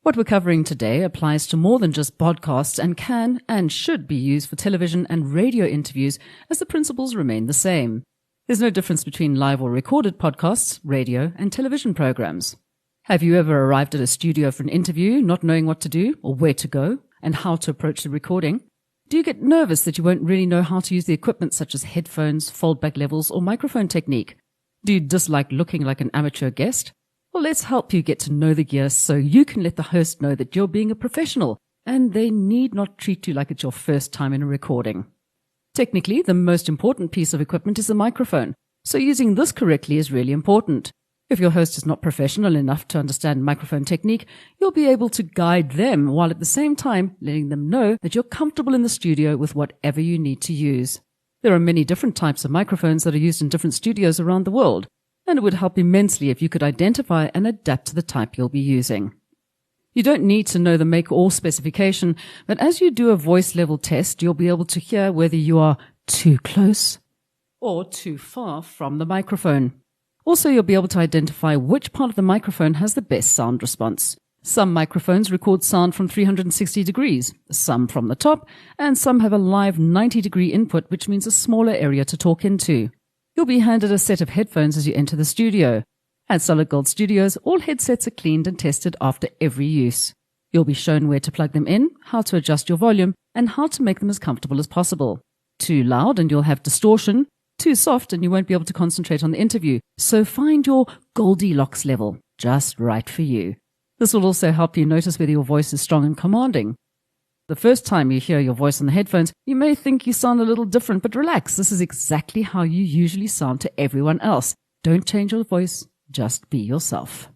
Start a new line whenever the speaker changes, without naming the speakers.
What we're covering today applies to more than just podcasts and can and should be used for television and radio interviews, as the principles remain the same. There's no difference between live or recorded podcasts, radio, and television programs. Have you ever arrived at a studio for an interview, not knowing what to do or where to go and how to approach the recording? Do you get nervous that you won't really know how to use the equipment such as headphones, foldback levels, or microphone technique? Do you dislike looking like an amateur guest? Well, let's help you get to know the gear so you can let the host know that you're being a professional and they need not treat you like it's your first time in a recording. Technically, the most important piece of equipment is the microphone, so using this correctly is really important. If your host is not professional enough to understand microphone technique, you'll be able to guide them while at the same time letting them know that you're comfortable in the studio with whatever you need to use. There are many different types of microphones that are used in different studios around the world, and it would help immensely if you could identify and adapt to the type you'll be using. You don't need to know the make or specification, but as you do a voice level test, you'll be able to hear whether you are too close or too far from the microphone. Also, you'll be able to identify which part of the microphone has the best sound response. Some microphones record sound from 360 degrees, some from the top, and some have a live 90-degree input, which means a smaller area to talk into. You'll be handed a set of headphones as you enter the studio. At Solid Gold Studios, all headsets are cleaned and tested after every use. You'll be shown where to plug them in, how to adjust your volume, and how to make them as comfortable as possible. Too loud and you'll have distortion. Too soft and you won't be able to concentrate on the interview. So find your Goldilocks level, just right for you. This will also help you notice whether your voice is strong and commanding. The first time you hear your voice on the headphones, you may think you sound a little different, but relax. This is exactly how you usually sound to everyone else. Don't change your voice. Just be yourself.